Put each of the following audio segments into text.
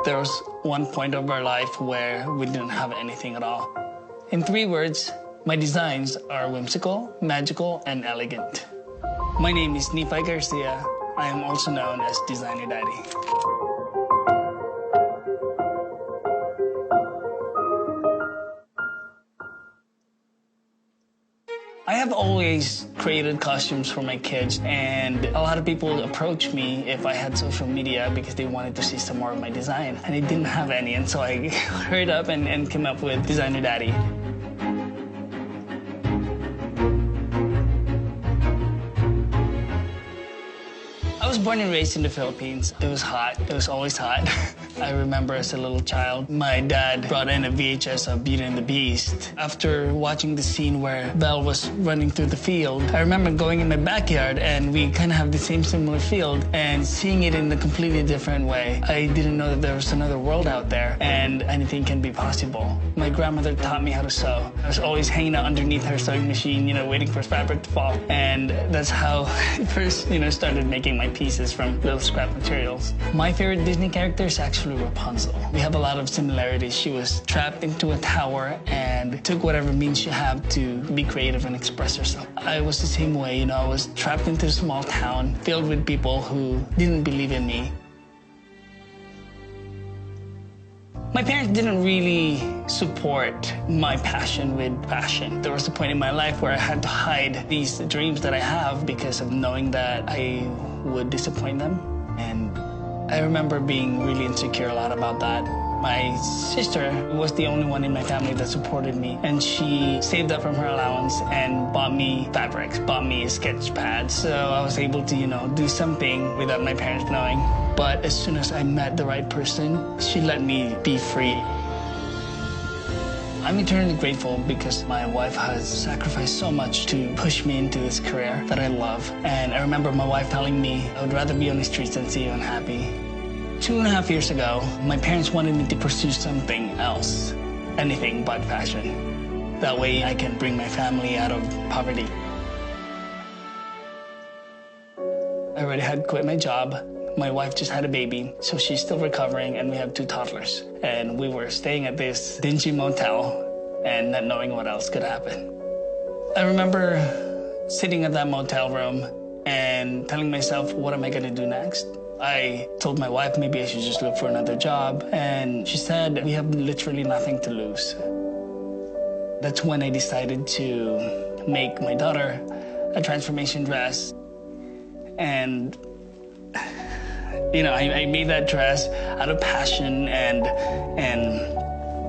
There was one point of our life where we didn't have anything at all. In 3 words, my designs are whimsical, magical, and elegant. My name is Nephi Garcia. I am also known as Designer Daddy. I have always created costumes for my kids, and a lot of people approached me if I had social media because they wanted to see some more of my design, and I didn't have any, and so I hurried up and came up with Designer Daddy. I was born and raised in the Philippines. It was hot. It was always hot. I remember as a little child, my dad brought in a VHS of Beauty and the Beast. After watching the scene where Belle was running through the field, I remember going in my backyard and we kind of have the same similar field and seeing it in a completely different way. I didn't know that there was another world out there and anything can be possible. My grandmother taught me how to sew. I was always hanging out underneath her sewing machine, waiting for fabric to fall. And that's how I first, started making my pieces from little scrap materials. My favorite Disney character is actually Rapunzel. We have a lot of similarities. She was trapped into a tower and took whatever means she had to be creative and express herself. I was the same way, I was trapped into a small town filled with people who didn't believe in me. My parents didn't really support my passion with fashion. There was a point in my life where I had to hide these dreams that I have because of knowing that I would disappoint them. And I remember being really insecure a lot about that. My sister was the only one in my family that supported me, and she saved up from her allowance and bought me fabrics, bought me a sketch pad. So I was able to, do something without my parents knowing. But as soon as I met the right person, she let me be free. I'm eternally grateful because my wife has sacrificed so much to push me into this career that I love. And I remember my wife telling me, I would rather be on the streets than see you unhappy. 2.5 years ago, my parents wanted me to pursue something else, anything but fashion. That way I can bring my family out of poverty. I already had quit my job. My wife just had a baby, so she's still recovering, and we have 2 toddlers. And we were staying at this dingy motel and not knowing what else could happen. I remember sitting at that motel room and telling myself, what am I going to do next? I told my wife maybe I should just look for another job, and she said, we have literally nothing to lose. That's when I decided to make my daughter a transformation dress. And I made that dress out of passion and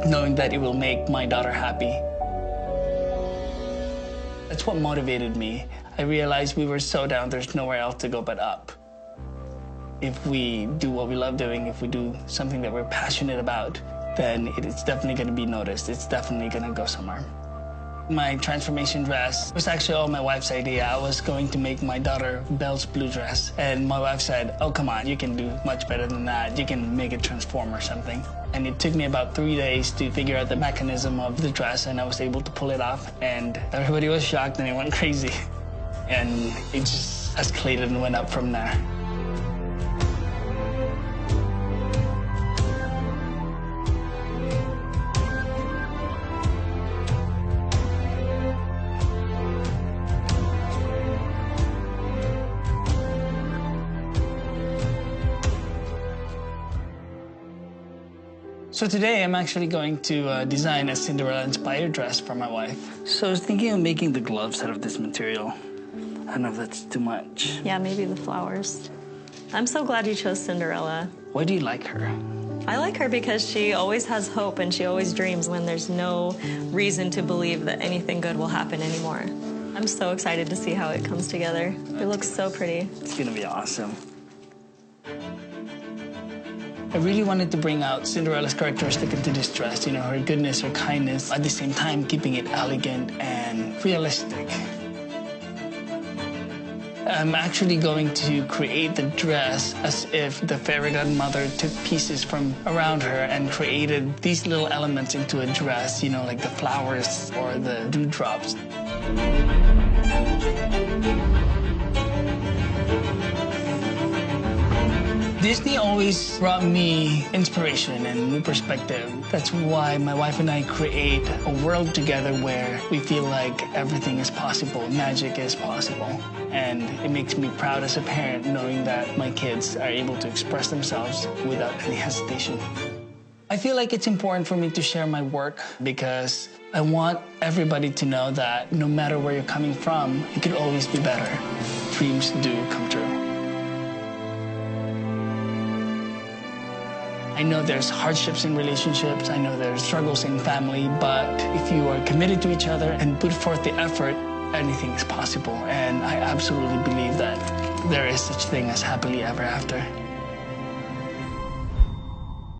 knowing that it will make my daughter happy. That's what motivated me. I realized we were so down, there's nowhere else to go but up. If we do what we love doing, if we do something that we're passionate about, then it's definitely going to be noticed. It's definitely going to go somewhere. My transformation dress was actually all my wife's idea. I was going to make my daughter Belle's blue dress, and my wife said, oh, come on, you can do much better than that. You can make it transform or something. And it took me about 3 days to figure out the mechanism of the dress, and I was able to pull it off, and everybody was shocked and it went crazy. And it just escalated and went up from there. So today I'm actually going to design a Cinderella-inspired dress for my wife. So I was thinking of making the gloves out of this material. I don't know if that's too much. Yeah, maybe the flowers. I'm so glad you chose Cinderella. Why do you like her? I like her because she always has hope and she always dreams when there's no reason to believe that anything good will happen anymore. I'm so excited to see how it comes together. It looks so pretty. It's gonna be awesome. I really wanted to bring out Cinderella's characteristic into this dress, her goodness, her kindness, at the same time keeping it elegant and realistic. I'm actually going to create the dress as if the fairy godmother took pieces from around her and created these little elements into a dress, like the flowers or the dewdrops. Disney always brought me inspiration and new perspective. That's why my wife and I create a world together where we feel like everything is possible, magic is possible. And it makes me proud as a parent knowing that my kids are able to express themselves without any hesitation. I feel like it's important for me to share my work because I want everybody to know that no matter where you're coming from, you can always be better. Dreams do come true. I know there's hardships in relationships, I know there's struggles in family, but if you are committed to each other and put forth the effort, anything is possible. And I absolutely believe that there is such thing as happily ever after.